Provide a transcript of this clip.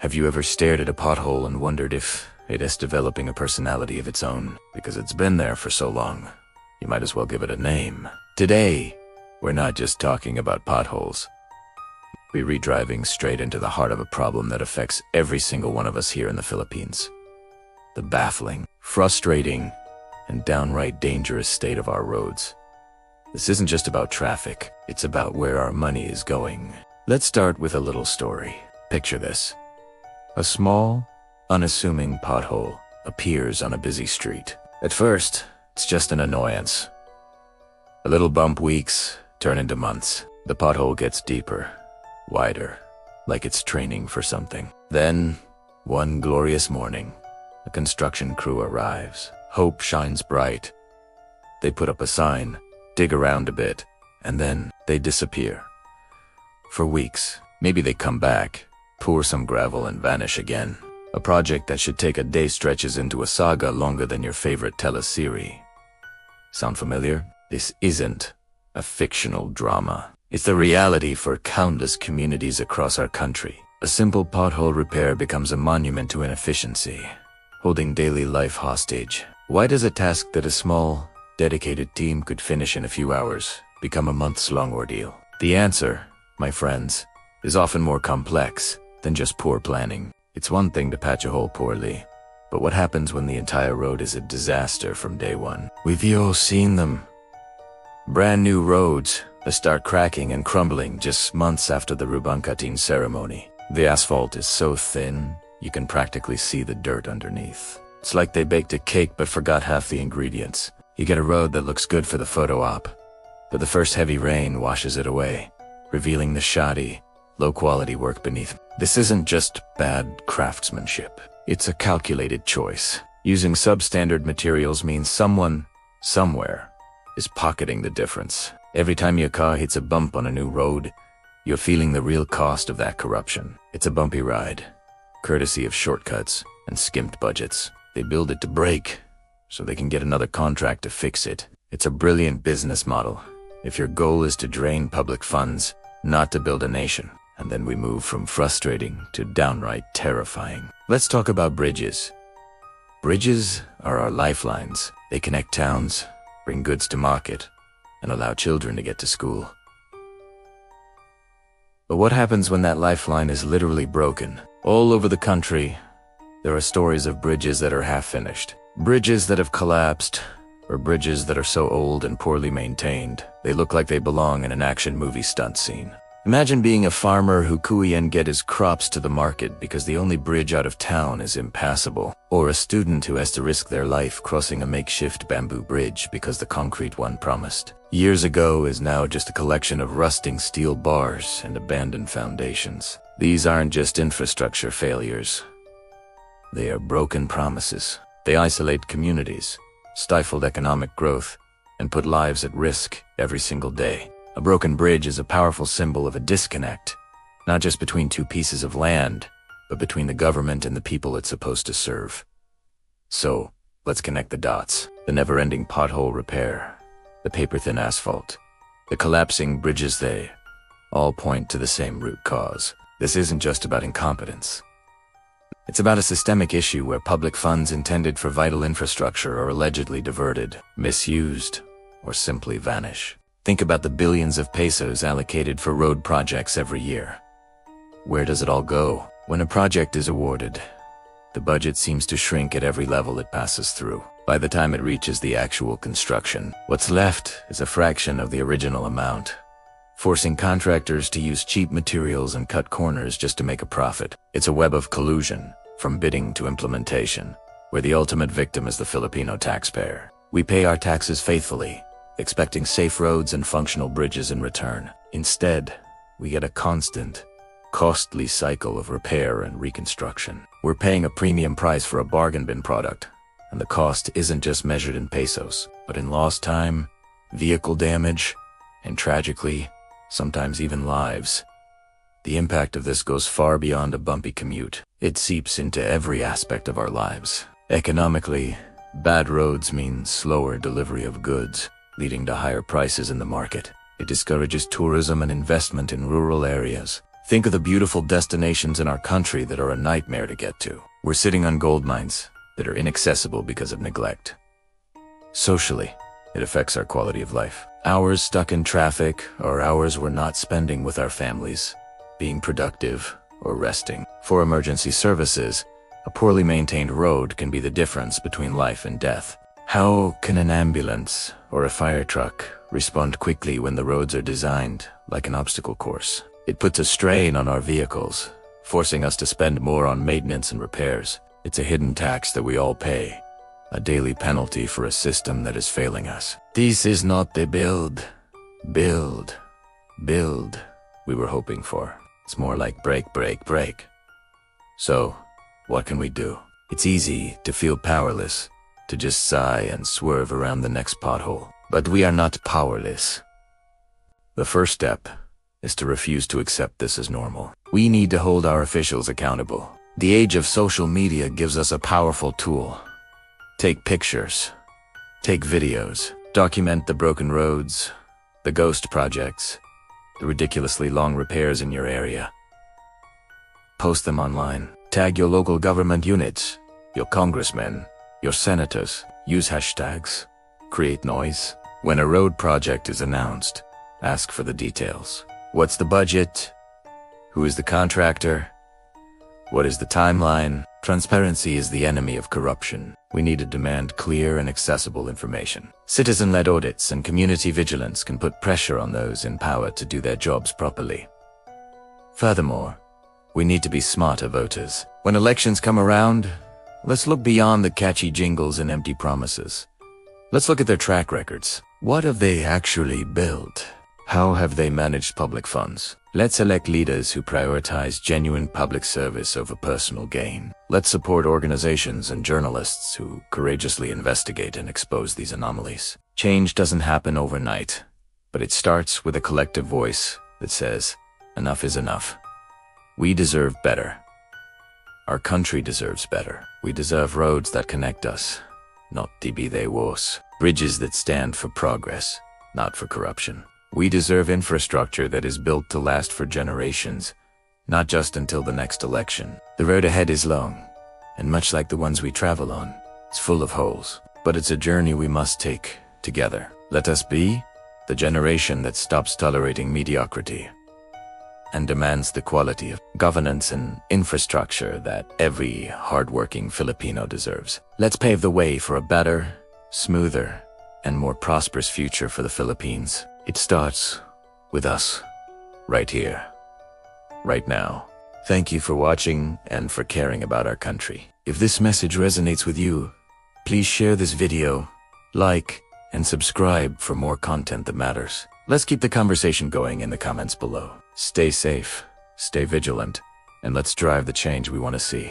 Have you ever stared at a pothole and wondered if it is developing a personality of its own? Because it's been there for so long, you might as well give it a name. Today, we're not just talking about potholes. We're driving straight into the heart of a problem that affects every single one of us here in the Philippines. The baffling, frustrating, and downright dangerous state of our roads. This isn't just about traffic, it's about where our money is going. Let's start with a little story. Picture this. A small, unassuming pothole appears on a busy street. At first, it's just an annoyance. A little bump weeks turn into months. The pothole gets deeper, wider, like it's training for something. Then, one glorious morning, a construction crew arrives. Hope shines bright. They put up a sign, dig around a bit, and then they disappear. For weeks, maybe they come back, pour some gravel and vanish again. A project that should take a day stretches into a saga longer than your favorite teleseries. Sound familiar? This isn't a fictional drama. It's the reality for countless communities across our country. A simple pothole repair becomes a monument to inefficiency, holding daily life hostage. Why does a task that a small, dedicated team could finish in a few hours become a months-long ordeal? The answer, my friends, is often more complex than just poor planning. It's one thing to patch a hole poorly, but what happens when the entire road is a disaster from day one? We've all seen them. Brand new roads that start cracking and crumbling just months after the ribbon cutting ceremony. The asphalt is so thin, you can practically see the dirt underneath. It's like they baked a cake but forgot half the ingredients. You get a road that looks good for the photo op, but the first heavy rain washes it away, revealing the shoddy, low-quality work beneath. This isn't just bad craftsmanship. It's a calculated choice. Using substandard materials means someone, somewhere, is pocketing the difference. Every time your car hits a bump on a new road, you're feeling the real cost of that corruption. It's a bumpy ride, courtesy of shortcuts and skimped budgets. They build it to break, so they can get another contract to fix it. It's a brilliant business model, if your goal is to drain public funds, not to build a nation. And then we move from frustrating to downright terrifying. Let's talk about bridges. Bridges are our lifelines. They connect towns, bring goods to market, and allow children to get to school. But what happens when that lifeline is literally broken? All over the country, there are stories of bridges that are half-finished. Bridges that have collapsed, or bridges that are so old and poorly maintained, they look like they belong in an action movie stunt scene. Imagine being a farmer who couldn't get his crops to the market because the only bridge out of town is impassable, or a student who has to risk their life crossing a makeshift bamboo bridge because the concrete one promised years ago is now just a collection of rusting steel bars and abandoned foundations. These aren't just infrastructure failures. They are broken promises. They isolate communities, stifled economic growth, and put lives at risk every single day. A broken bridge is a powerful symbol of a disconnect, not just between two pieces of land, but between the government and the people it's supposed to serve. So, let's connect the dots. The never-ending pothole repair, the paper-thin asphalt, the collapsing bridges, they all point to the same root cause. This isn't just about incompetence. It's about a systemic issue where public funds intended for vital infrastructure are allegedly diverted, misused, or simply vanish. Think about the billions of pesos allocated for road projects every year. Where does it all go? When a project is awarded, the budget seems to shrink at every level it passes through. By the time it reaches the actual construction, what's left is a fraction of the original amount, forcing contractors to use cheap materials and cut corners just to make a profit. It's a web of collusion, from bidding to implementation, where the ultimate victim is the Filipino taxpayer. We pay our taxes faithfully, expecting safe roads and functional bridges in return. Instead, we get a constant, costly cycle of repair and reconstruction. We're paying a premium price for a bargain bin product, and the cost isn't just measured in pesos, but in lost time, vehicle damage, and tragically, sometimes even lives. The impact of this goes far beyond a bumpy commute. It seeps into every aspect of our lives. Economically, bad roads mean slower delivery of goods, leading to higher prices in the market. It discourages tourism and investment in rural areas, Think of the beautiful destinations in our country that are a nightmare to get to. We're sitting on gold mines that are inaccessible because of neglect. Socially, it affects our quality of life. Hours stuck in traffic or hours we're not spending with our families, being productive or resting. For emergency services, a poorly maintained road can be the difference between life and death. How can an ambulance or a fire truck respond quickly when the roads are designed like an obstacle course? It puts a strain on our vehicles, forcing us to spend more on maintenance and repairs. It's a hidden tax that we all pay, a daily penalty for a system that is failing us. This is not the build we were hoping for. It's more like break. So, what can we do? It's easy to feel powerless, to just sigh and swerve around the next pothole. But we are not powerless. The first step is to refuse to accept this as normal. We need to hold our officials accountable. The age of social media gives us a powerful tool. Take pictures, take videos, document the broken roads, the ghost projects, the ridiculously long repairs in your area. Post them online. Tag your local government units, your congressmen, your senators. Use hashtags. Create noise. When a road project is announced, ask for the details. What's the budget? Who is the contractor? What is the timeline? Transparency is the enemy of corruption. We need to demand clear and accessible information. Citizen-led audits and community vigilance can put pressure on those in power to do their jobs properly. Furthermore, we need to be smarter voters. When elections come around, let's look beyond the catchy jingles and empty promises. Let's look at their track records. What have they actually built? How have they managed public funds? Let's elect leaders who prioritize genuine public service over personal gain. Let's support organizations and journalists who courageously investigate and expose these anomalies. Change doesn't happen overnight, but it starts with a collective voice that says, enough is enough. We deserve better. Our country deserves better. We deserve roads that connect us, not DB-they-was. Bridges that stand for progress, not for corruption. We deserve infrastructure that is built to last for generations, not just until the next election. The road ahead is long, and much like the ones we travel on, it's full of holes. But it's a journey we must take together. Let us be the generation that stops tolerating mediocrity and demands the quality of governance and infrastructure that every hardworking Filipino deserves. Let's pave the way for a better, smoother, and more prosperous future for the Philippines. It starts with us, right here, right now. Thank you for watching and for caring about our country. If this message resonates with you, please share this video, like, and subscribe for more content that matters. Let's keep the conversation going in the comments below. Stay safe, stay vigilant, and let's drive the change we want to see.